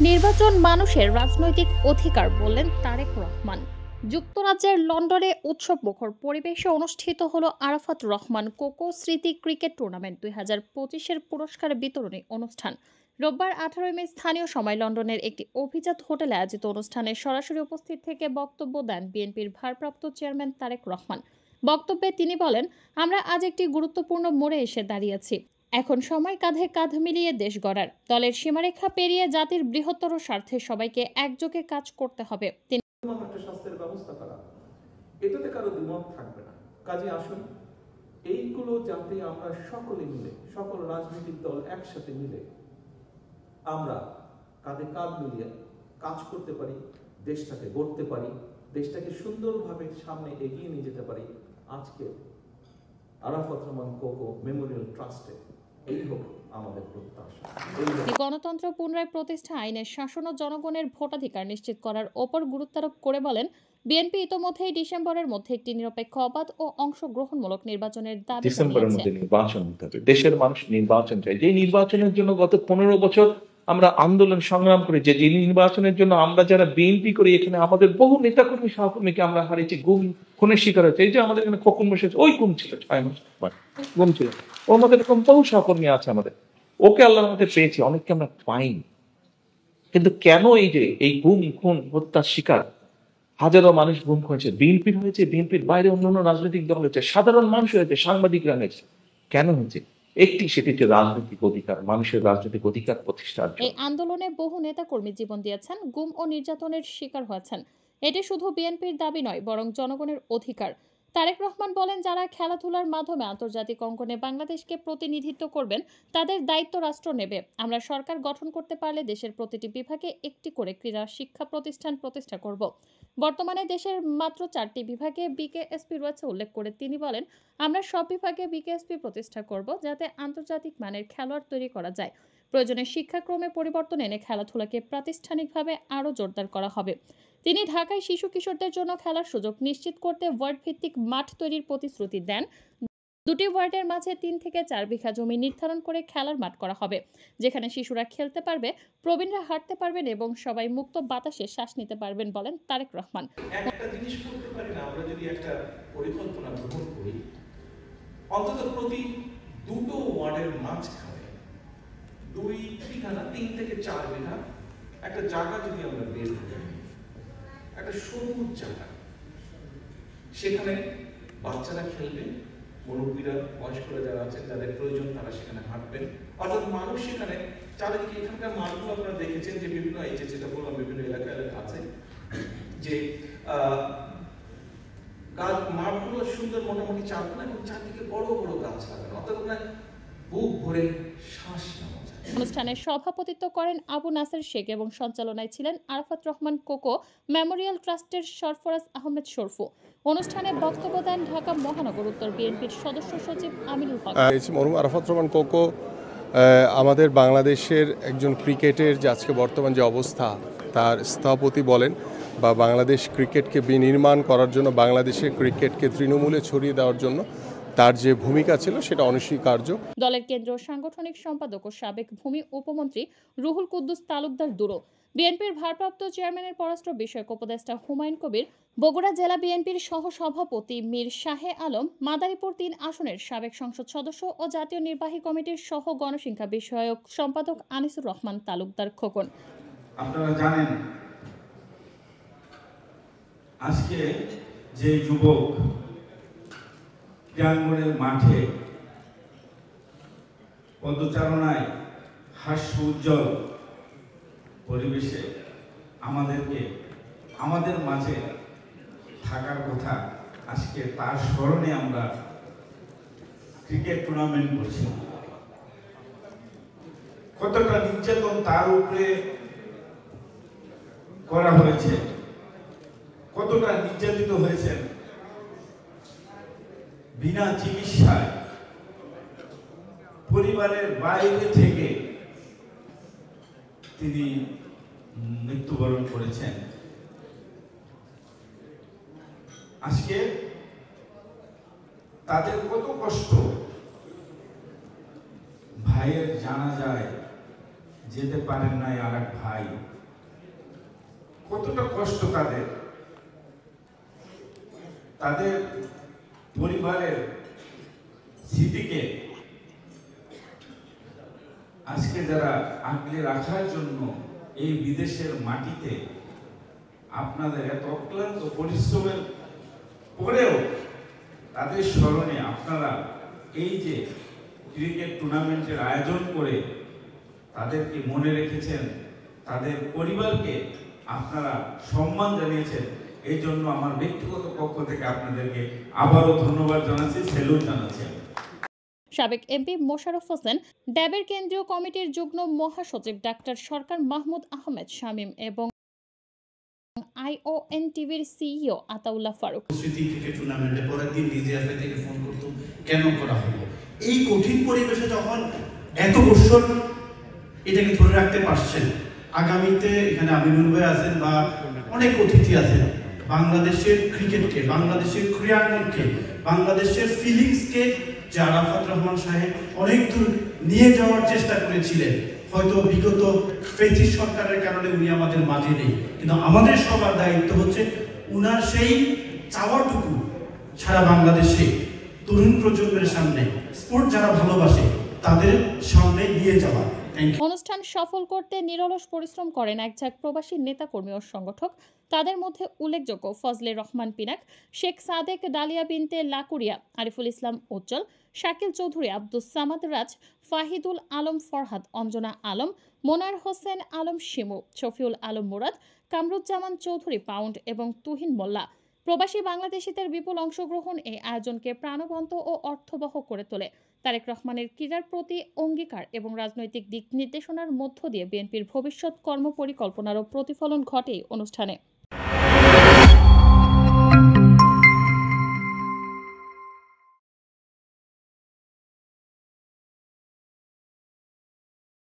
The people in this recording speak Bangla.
নির্বাচন মানুষের রাজনৈতিক অধিকার বললেন তারেক রহমান। যুক্তরাজ্যের লন্ডনে উৎসবমুখর পরিবেশে অনুষ্ঠিত হলো আরাফাত রহমান কোকো স্মৃতি ক্রিকেট টুর্নামেন্ট 2025-এর পুরস্কার বিতরণী অনুষ্ঠান। রোববার 18 মে স্থানীয় সময় লন্ডনের একটি অভিজাত হোটেলে আয়োজিত অনুষ্ঠানে সরাসরি উপস্থিত থেকে বক্তব্য দেন বিএনপির ভারপ্রাপ্ত চেয়ারম্যান তারেক রহমান। বক্তব্যে তিনি বলেন, আমরা আজ একটি গুরুত্বপূর্ণ মোড়ে এসে দাঁড়িয়েছি। এখন সময় কাঁধে কাঁধ মিলিয়ে দেশ গড়ার। দলের সীমারেখা পেরিয়ে জাতির বৃহত্তর স্বার্থে সবাইকে একযোগে কাজ করতে হবে। তিনি একটা স্বাস্থ্যের ব্যবস্থা করা, এটাতে কারো দ্বিমত থাকবে না। কাজে আসুন, এইগুলো যাতে আমরা সকলে মিলে, সকল রাজনৈতিক দল একসাথে মিলে আমরা কাঁধে কাঁধ মিলিয়ে কাজ করতে পারি, দেশটাকে গড়তে পারি, দেশটাকে সুন্দরভাবে সামনে এগিয়ে নিয়ে যেতে পারি। আজকে আরাফাত রহমান কোকো মেমোরিয়াল ট্রাস্টে এই হোক আমাদের প্রত্যাশা। গণতন্ত্র পুনরায় প্রতিষ্ঠা, আইনের শাসন ও জনগণের ভোটাধিকার নিশ্চিত করার ওপর গুরুত্বারোপ করে বলেন, বিএনপি ইতোমধ্যেই ডিসেম্বরের মধ্যে একটি নিরপেক্ষ, অবাধ ও অংশগ্রহণমূলক নির্বাচনের দাবি ডিসেম্বরের মধ্যে নির্বাচন হতে হবে। দেশের মানুষ নির্বাচন চায়। যে নির্বাচনের জন্য গত 15 বছর আমরা আন্দোলন সংগ্রাম করি, যে নির্বাচনের জন্য আমরা যারা বিএনপি করি, এখানে আমাদের বহু নেতাকর্মী সহকর্মীকে আমরা হারিয়েছি, গুম খুনের শিকার হয়েছে। এই যে আমাদের এখানে খোকন বসেছে, ওই গুম ছিল 6 মাস গুম ছিল। ওর মধ্যে এরকম বহু সহকর্মী আছে আমাদের। ওকে আল্লাহর মধ্যে পেয়েছি, অনেককে আমরা পাইনি। কিন্তু কেন এই যে এই গুম খুন হত্যার শিকার হাজারো মানুষ গুম হয়েছে, বিএনপির হয়েছে, বিএনপির বাইরে অন্যান্য রাজনৈতিক দল হয়েছে, সাধারণ মানুষ হয়েছে, সাংবাদিকরা হয়েছে। কেন হয়েছে? সেটি হচ্ছে রাজনৈতিক অধিকার, মানুষের রাজনৈতিক অধিকার প্রতিষ্ঠার জন্য। এই আন্দোলনে বহু নেতাকর্মী জীবন দিয়েছেন, গুম ও নির্যাতনের শিকার হয়েছেন। এটি শুধু বিএনপির দাবি নয়, বরং জনগণের অধিকার। তারেক রহমান বলেন, যারা খেলাধুলার মাধ্যমে আন্তর্জাতিক অঙ্গনে বাংলাদেশকে প্রতিনিধিত্ব করবেন, তাদের দায়িত্ব রাষ্ট্র নেবে। আমরা সরকার গঠন করতে পারলে দেশের প্রতিটি বিভাগে একটি করে ক্রীড়া শিক্ষা প্রতিষ্ঠান প্রতিষ্ঠা করব। বর্তমানে দেশের মাত্র 4টি বিভাগে বিকেএসপি রয়েছে উল্লেখ করে তিনি বলেন, আমরা সব বিভাগে বিকেএসপি প্রতিষ্ঠা করব, যাতে আন্তর্জাতিক মানের খেলোয়াড় তৈরি করা যায়। প্রয়োজনে শিক্ষাক্রমে পরিবর্তন এনে খেলাধুলাকে প্রাতিষ্ঠানিকভাবে আরও জোরদার করা হবে। তিনি ঢাকায় শিশু কিশোরদের জন্য খেলার সুযোগ নিশ্চিত করতে ওয়ার্ড ভিত্তিক মাঠ তৈরির প্রতিশ্রুতি দেন। 2টি ওয়ার্ডের মাঝে 3 থেকে 4 বিঘা জমি নির্ধারণ করে খেলার মাঠ করা হবে, যেখানে শিশুরা খেলতে পারবে, প্রবীণরা হাঁটতে পারবেন এবং সবাই মুক্ত বাতাসে শ্বাস নিতে পারবেন, বলেন তারেক রহমান। একটা জিনিস করতে পারি না আমরা, যদি একটা পরিকল্পনা গ্রহণ করি, অন্তত প্রতি 2টো ওয়ার্ডের মাঝখানে 2 বিঘা না 3 থেকে 4 বিঘা একটা জায়গা যদি আমরা বের করি, একটা সবুজ জায়গা, সেখানে বাচ্চারা খেলবে, মুরব্বীরা, বয়স্করা যারা আছেন, যাদের প্রয়োজন তারা সেখানে হাঁটবেন। অর্থাৎ মানুষ সেখানে চারিদিকে, এখানকার মাঠগুলো আপনারা দেখেছেন যে বিভিন্ন, এই যেটা বললাম, বিভিন্ন এলাকা আছে, যে গাছ মাঠগুলো সুন্দর, মোটামুটি চারকোনা এবং চারদিকে বড় বড় গাছ লাগানো, অর্থাৎ বুক ভরে শ্বাস নেওয়া যায়। অনুষ্ঠানে সভাপতিত্ব করেন আবু নাসের শেখ এবং সঞ্চালনায় ছিলেন আরাফাত রহমান কোকো মেমোরিয়াল ট্রাস্টের সরফরাজ আহমেদ শরফু। অনুষ্ঠানে বক্তব্য দেন ঢাকা মহানগর উত্তর বিএনপির সদস্য সচিব আমিনুল হক। মরহুম আরাফাত রহমান কোকো আমাদের বাংলাদেশের একজন ক্রিকেটের যে আজকে বর্তমান যে অবস্থা, তার স্থপতি বলেন, বা বাংলাদেশ ক্রিকেটকে বিনির্মাণ করার জন্য, বাংলাদেশের ক্রিকেটকে তৃণমূলে ছড়িয়ে দেওয়ার জন্য তার যে ভূমিকা ছিল সেটা অনস্বীকার্য। দলের কেন্দ্রীয় সাংগঠনিক সম্পাদক ও সাবেক ভূমি উপমন্ত্রী রুহুল কুদ্দুস তালুকদার দুরো, বিএনপির ভারপ্রাপ্ত চেয়ারম্যানের পররাষ্ট্র বিষয়ক উপদেষ্টা হুমায়ুন কবির, বগুড়া জেলা বিএনপির সহসভাপতি মীর শাহে আলম, মাদারীপুর 3 আসনের সাবেক সংসদ সদস্য ও জাতীয় নির্বাহী কমিটির সহ গণশিক্ষা বিষয়ক সম্পাদক আনিসুর রহমান তালুকদার খোকন। আপনারা জানেন, আজকে যে যুবক ক্রীড়াঙ্গনের মাঠে পদচারণায় হাস্য উজ্জ্বল পরিবেশে আমাদের মাঝে থাকার কথা, আজকে তার স্মরণে আমরা ক্রিকেট টুর্নামেন্ট করছি। কতটা নির্যাতন তার উপরে করা হয়েছে, কতটা নির্যাতিত হয়েছেন, বিনা চিকিৎসায় পরিবারের বাইরে থেকে তিনি মৃত্যুবরণ করেছেন। আজকে তাদের কত কষ্ট, ভাইয়ের জানাজায় যেতে পারেন নাই আর এক ভাই, কতটা কষ্ট তাদের, তাদের পরিবারের স্মৃতিকে আজকে যারা আগলে রাখার জন্য এই বিদেশের মাটিতে আপনাদের এত অক্লান্ত পরিশ্রমের পরেও তাদের স্মরণে আপনারা এই যে ক্রিকেট টুর্নামেন্টের আয়োজন করে তাদেরকে মনে রেখেছেন, তাদের পরিবারকে আপনারা সম্মান জানিয়েছেন, এই জন্য আমার ব্যক্তিগত পক্ষ থেকে আপনাদেরকে আবারও ধন্যবাদ জানাচ্ছি, স্যালুট জানাচ্ছি। সাবেক এমপি মোশাররফ হোসেন, ড্যাবের কেন্দ্রীয় কমিটির যুগ্ম মহাসচিব ডাক্তার সরকার মাহমুদ আহমেদ শামীম এবং ION-টিভির সিইও আতাউল্লাহ ফারুক। স্মৃতি ক্রিকেট টুর্নামেন্টে পরের দিন ডিজিএফআই থেকে ফোন করতো, কেন করা হলো? এই কঠিন পরিবেশে যখন এত বছর এটাকে ধরে রাখতে পারছেন, আগামীতে এখানে আমিনুল ভাই আছেন বা অনেক অতিথি আছেন, বাংলাদেশের ক্রিকেটকে, বাংলাদেশের ক্রীড়াঙ্গনকে, বাংলাদেশের ফিলিংসকে যে আরাফাত রহমান সাহেব অনেক দূর নিয়ে যাওয়ার চেষ্টা করেছিলেন, হয়তো বিগত ফ্যাসিস্ট সরকারের কারণে উনি আমাদের মাঝে নেই, কিন্তু আমাদের সবার দায়িত্ব হচ্ছে উনার সেই চাওয়াটুকু সারা বাংলাদেশে তরুণ প্রজন্মের সামনে, স্পোর্ট যারা ভালোবাসে তাদের সামনে নিয়ে যাওয়া। অনুষ্ঠান সফল করতে নিরলস পরিশ্রম করেন একঝাঁক প্রবাসী নেতাকর্মী ও সংগঠক। তাদের মধ্যে উল্লেখযোগ্য ফজলে রহমান পিনাক, শেখ সাদেক ডালিয়া বিনতে লাকুরিয়া, আরিফুল ইসলাম উজ্জ্বল, শাকিল চৌধুরী, আব্দুস সামাদ রাজ, ফাহিদুল আলম ফরহাদ, অঞ্জনা আলম, মোনার হোসেন আলম শিমু, শফিউল আলম মুরাদ, কামরুজ্জামান চৌধুরী পাউন্ড এবং তুহিন মোল্লা। প্রবাসী বাংলাদেশিদের বিপুল অংশগ্রহণ এই আয়োজনকে প্রাণবন্ত ও অর্থবহ করে তোলে। তারেক রহমানের ক্রীড়ার প্রতি অঙ্গীকার এবং রাজনৈতিক দিক নির্দেশনার মধ্য দিয়ে বিএনপির ভবিষ্যৎ কর্মপরিকল্পনারও প্রতিফলন ঘটে অনুষ্ঠানে।